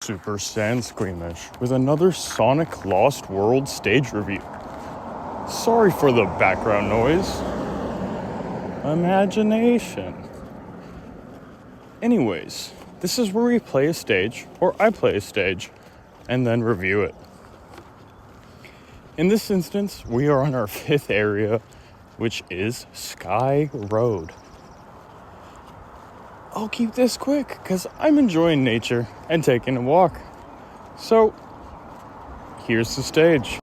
Super Sand Squeamish with another Sonic Lost World stage review. Sorry for the background noise. Imagination. Anyways, this is where we play a stage, or I play a stage, and then review it. In this instance, we are on our fifth area, which is Sky Road. I'll keep this quick because I'm enjoying nature and taking a walk. So, here's the stage.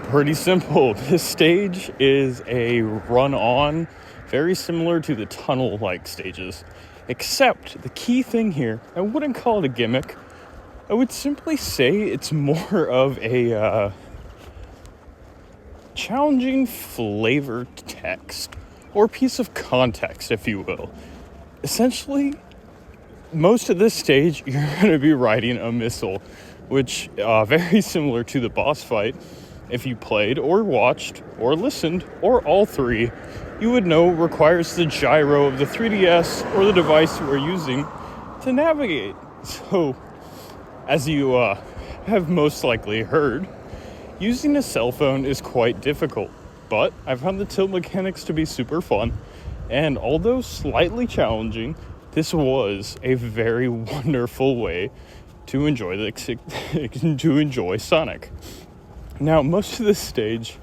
Pretty simple. This stage is a run-on, very similar to the tunnel-like stages. Except the key thing here, I wouldn't call it a gimmick. I would simply say it's more of a challenging flavor text, or piece of context, if you will. Essentially, most of this stage, you're going to be riding a missile, which very similar to the boss fight. If you played or watched or listened or all three, you would know requires the gyro of the 3DS or the device you are using to navigate. So, as you have most likely heard, using a cell phone is quite difficult, but I found the tilt mechanics to be super fun, and although slightly challenging, this was a very wonderful way to enjoy Sonic. Now, most of this stage,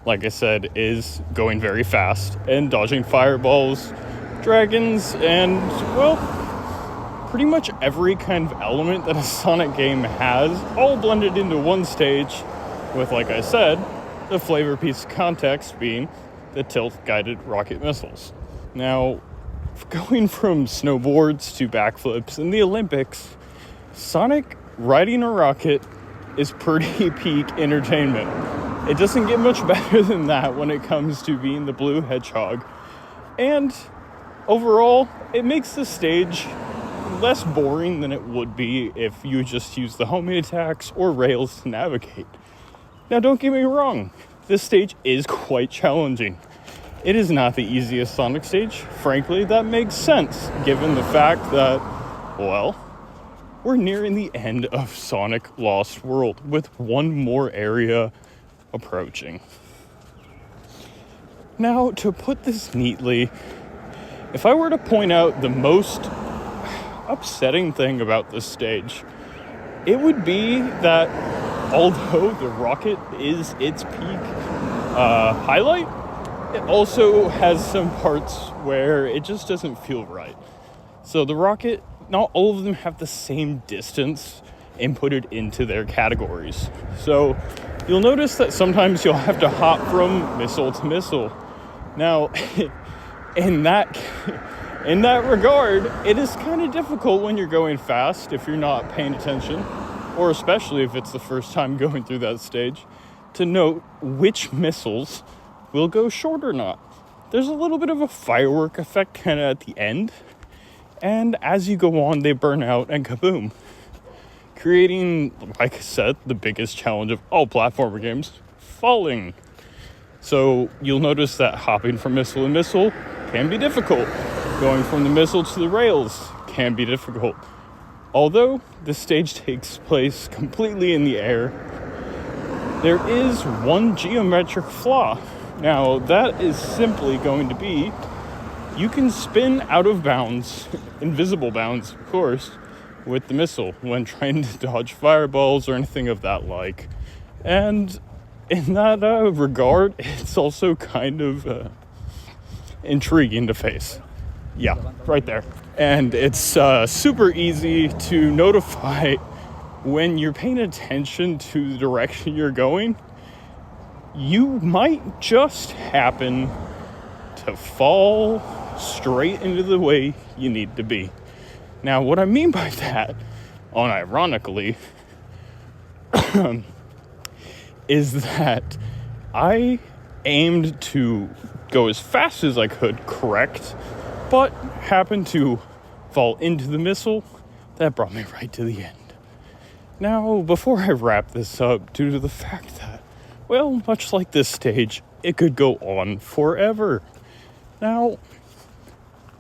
like I said, is going very fast and dodging fireballs, dragons, and, well, pretty much every kind of element that a Sonic game has, all blended into one stage with, like I said, the flavor piece of context being the tilt-guided rocket missiles. Now, going from snowboards to backflips in the Olympics, Sonic riding a rocket is pretty peak entertainment. It doesn't get much better than that when it comes to being the blue hedgehog. And overall, it makes the stage less boring than it would be if you just use the homing attacks or rails to navigate. Now, don't get me wrong, this stage is quite challenging. It is not the easiest Sonic stage. Frankly, that makes sense, given the fact that, well, we're nearing the end of Sonic Lost World, with one more area approaching. Now, to put this neatly, if I were to point out the most upsetting thing about this stage, it would be that although the rocket is its peak highlight, it also has some parts where it just doesn't feel right. So the rocket, not all of them have the same distance inputted into their categories. So you'll notice that sometimes you'll have to hop from missile to missile. Now, in that regard, it is kind of difficult when you're going fast if you're not paying attention, or especially if it's the first time going through that stage, to note which missiles will go short or not. There's a little bit of a firework effect kind of at the end, and as you go on, they burn out and kaboom, creating, like I said, the biggest challenge of all platformer games, falling. So you'll notice that hopping from missile to missile can be difficult. Going from the missile to the rails can be difficult. Although this stage takes place completely in the air, there is one geometric flaw. Now, that is simply going to be, you can spin out of bounds, invisible bounds, of course, with the missile when trying to dodge fireballs or anything of that like. And in that regard, it's also kind of intriguing to face. Yeah, right there. And it's super easy to notify when you're paying attention to the direction you're going. You might just happen to fall straight into the way you need to be. Now, what I mean by that, unironically, is that I aimed to go as fast as I could, correct, but happened to fall into the missile that brought me right to the end. Now, before I wrap this up, due to the fact that, well, much like this stage, it could go on forever. Now,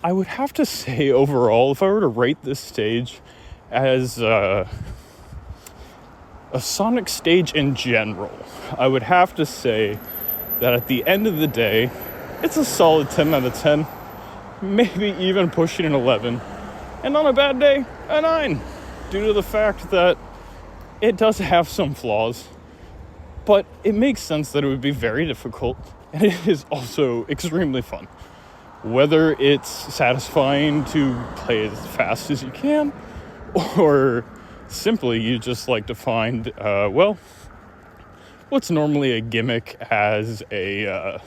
I would have to say overall, if I were to rate this stage as a Sonic stage in general, I would have to say that at the end of the day, it's a solid 10 out of 10, maybe even pushing an 11, and on a bad day, a 9, due to the fact that it does have some flaws, but it makes sense that it would be very difficult, and it is also extremely fun. Whether it's satisfying to play as fast as you can, or simply you just like to find, well, what's normally a gimmick as a, I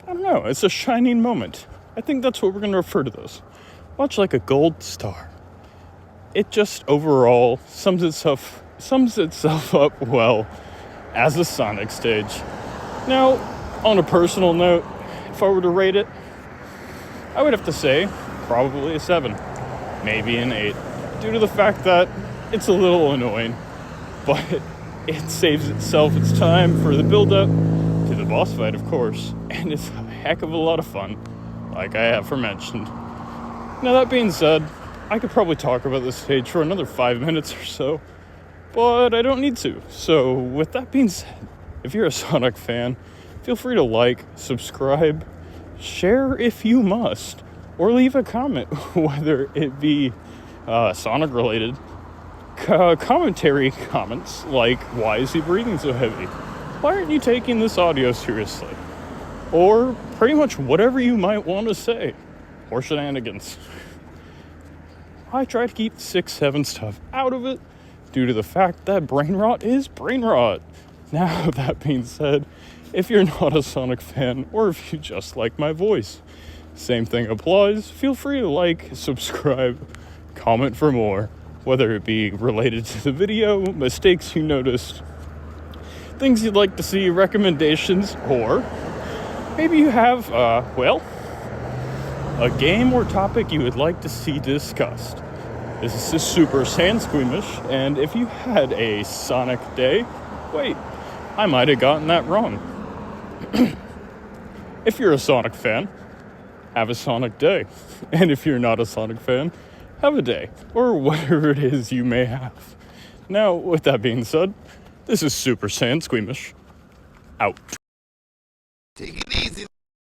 don't know, it's a shining moment. I think that's what we're going to refer to those. Much like a gold star. It just overall sums itself up well as a Sonic stage. Now, on a personal note, if I were to rate it, I would have to say probably a 7, maybe an 8, due to the fact that it's a little annoying, but it saves itself its time for the build-up to the boss fight, of course, and it's a heck of a lot of fun, like I have aforementioned. Now, that being said, I could probably talk about this stage for another 5 minutes or so, but I don't need to. So, with that being said, if you're a Sonic fan, feel free to like, subscribe, share if you must, or leave a comment, whether it be Sonic related. Commentary comments like, why is he breathing so heavy? Why aren't you taking this audio seriously? Or pretty much whatever you might want to say. Or shenanigans. I try to keep 6-7 stuff out of it due to the fact that brain rot is brain rot. Now, that being said, if you're not a Sonic fan or if you just like my voice, same thing applies. Feel free to like, subscribe, comment for more, whether it be related to the video, mistakes you noticed, things you'd like to see, recommendations, or maybe you have, a game or topic you would like to see discussed. This is Super Saiyan Squeamish, and if you had a Sonic day, wait, I might have gotten that wrong. If you're a Sonic fan, have a Sonic day. And if you're not a Sonic fan, have a day, or whatever it is you may have. Now, with that being said, this is Super Saiyan Squeamish, out.